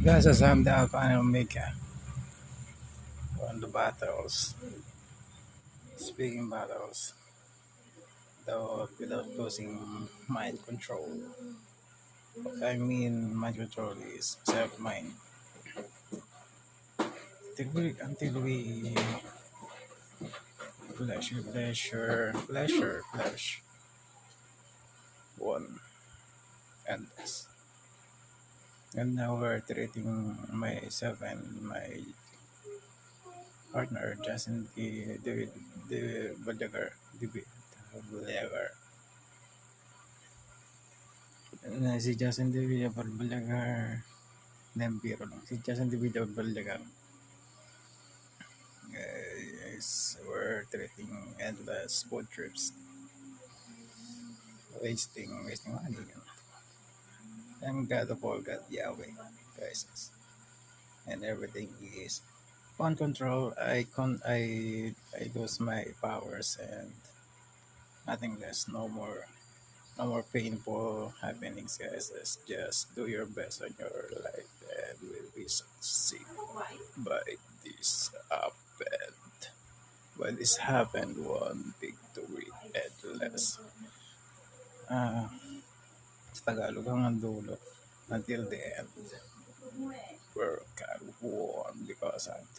Gaza Sam the Alpha and Omega won the battles. Speaking battles, though without losing mind control. What I mean mind control is self mind. Until we pleasure won endless. And now we're treating myself and my partner Justin the Balagar Balagar. Na si Justin the Balagar Nembiro lang. Si Justin the Balagar is we're treating endless boat trips. Wasting money. I'm God of all God Yahweh, guys. And everything is on control. I lose my powers and nothing less, no more painful happenings, guys. Just do your best on your life and will be succeed by this happened. By this happened one victory endless. Ah, sa Tagalog ang dulo until the end. We're God won because I'm